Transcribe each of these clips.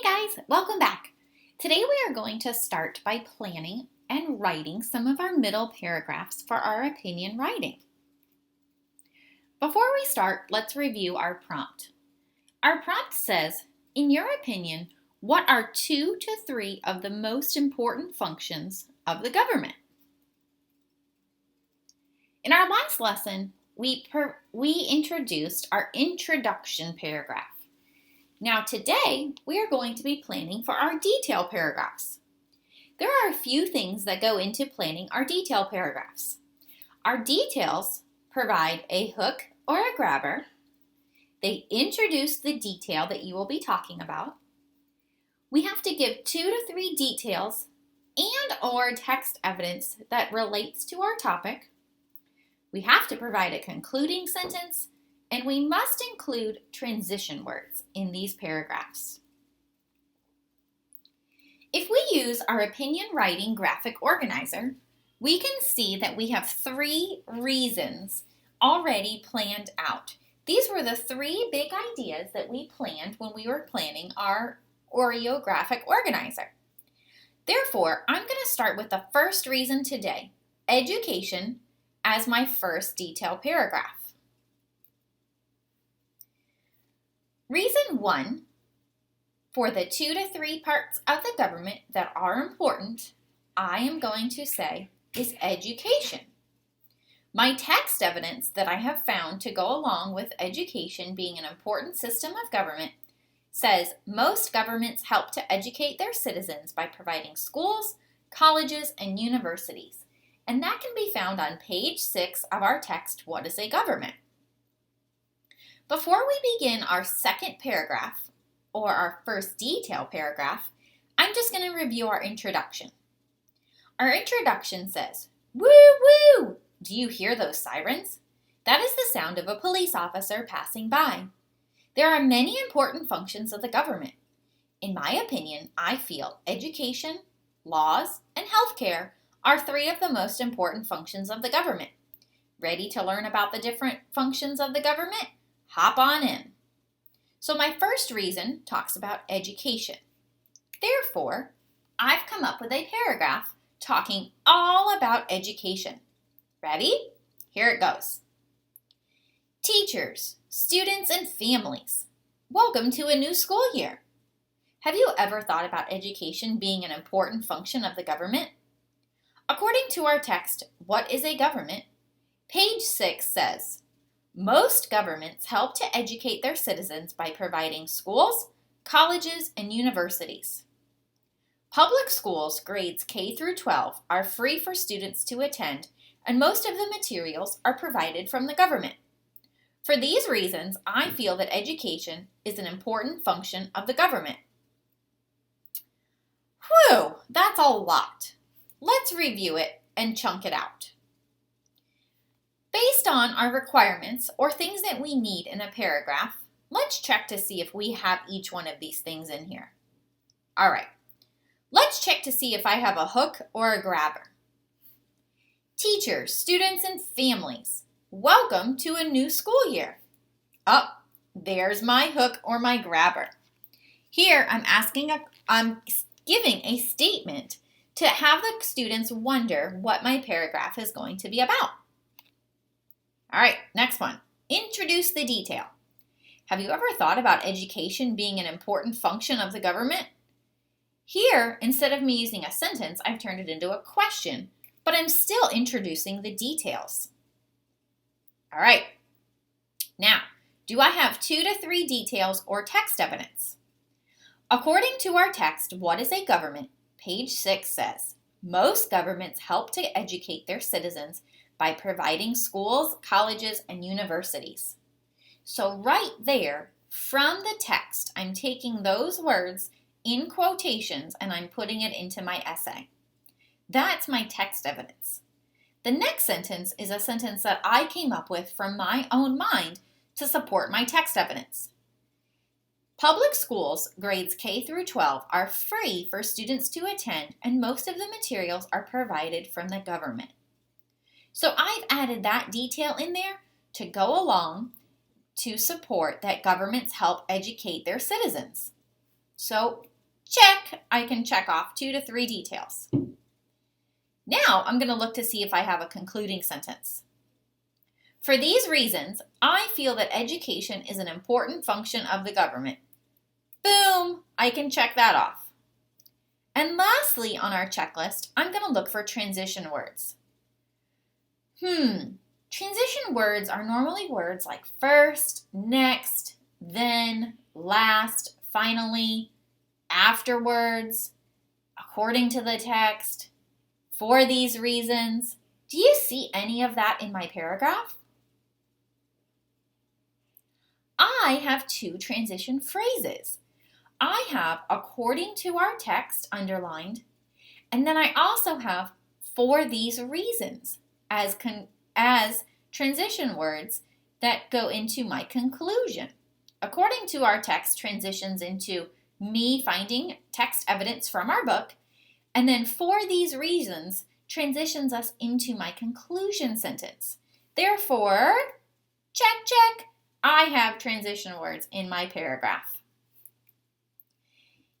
Hi guys, welcome back. Today we are going to start by planning and writing some of our middle paragraphs for our opinion writing. Before we start, let's review our prompt. Our prompt says, in your opinion, what are 2 to 3 of the most important functions of the government? In our last lesson, we introduced our introduction paragraph. Now today, we are going to be planning for our detail paragraphs. There are a few things that go into planning our detail paragraphs. Our details provide a hook or a grabber. They introduce the detail that you will be talking about. We have to give 2 to 3 details and or text evidence that relates to our topic. We have to provide a concluding sentence, and we must include transition words in these paragraphs. If we use our opinion writing graphic organizer, we can see that we have 3 reasons already planned out. These were the 3 big ideas that we planned when we were planning our Oreo graphic organizer. Therefore, I'm going to start with the first reason today, education, as my first detail paragraph. Reason 1, for the 2 to 3 parts of the government that are important, I am going to say is education. My text evidence that I have found to go along with education being an important system of government says most governments help to educate their citizens by providing schools, colleges, and universities. And that can be found on page 6 of our text, What is a Government? Before we begin our second paragraph, or our first detail paragraph, I'm just going to review our introduction. Our introduction says, woo woo! Do you hear those sirens? That is the sound of a police officer passing by. There are many important functions of the government. In my opinion, I feel education, laws, and healthcare are 3 of the most important functions of the government. Ready to learn about the different functions of the government? Hop on in. So my first reason talks about education. Therefore, I've come up with a paragraph talking all about education. Ready? Here it goes. Teachers, students, and families, welcome to a new school year. Have you ever thought about education being an important function of the government? According to our text, What is a Government? Page 6 says, most governments help to educate their citizens by providing schools, colleges, and universities. Public schools, grades K through 12, are free for students to attend, and most of the materials are provided from the government. For these reasons, I feel that education is an important function of the government. Whew, that's a lot. Let's review it and chunk it out. Based on our requirements or things that we need in a paragraph, let's check to see if we have each one of these things in here. All right, let's check to see if I have a hook or a grabber. Teachers, students, and families, welcome to a new school year. Oh, there's my hook or my grabber. Here I'm giving a statement to have the students wonder what my paragraph is going to be about. All right, next one. Introduce the detail. Have you ever thought about education being an important function of the government? Here, instead of me using a sentence, I've turned it into a question, but I'm still introducing the details. All right. Now, do I have 2 to 3 details or text evidence? According to our text, What is a Government? Page 6 says, most governments help to educate their citizens by providing schools, colleges, and universities. So right there, from the text, I'm taking those words in quotations and I'm putting it into my essay. That's my text evidence. The next sentence is a sentence that I came up with from my own mind to support my text evidence. Public schools, grades K through 12, are free for students to attend, and most of the materials are provided from the government. So I've added that detail in there to go along to support that governments help educate their citizens. So Check. I can check off 2 to 3 details. Now I'm going to look to see if I have a concluding sentence. For these reasons, I feel that education is an important function of the government. Boom! I can check that off. And lastly on our checklist, I'm going to look for transition words. Transition words are normally words like first, next, then, last, finally, afterwards, according to the text, for these reasons. Do you see any of that in my paragraph? I have 2 transition phrases. I have according to our text underlined, and then I also have for these reasons as transition words that go into my conclusion. According to our text transitions into me finding text evidence from our book, and then for these reasons transitions us into my conclusion sentence. Therefore, check, check, I have transition words in my paragraph.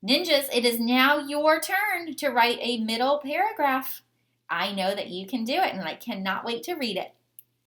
Ninjas, it is now your turn to write a middle paragraph. I know that you can do it, and I cannot wait to read it.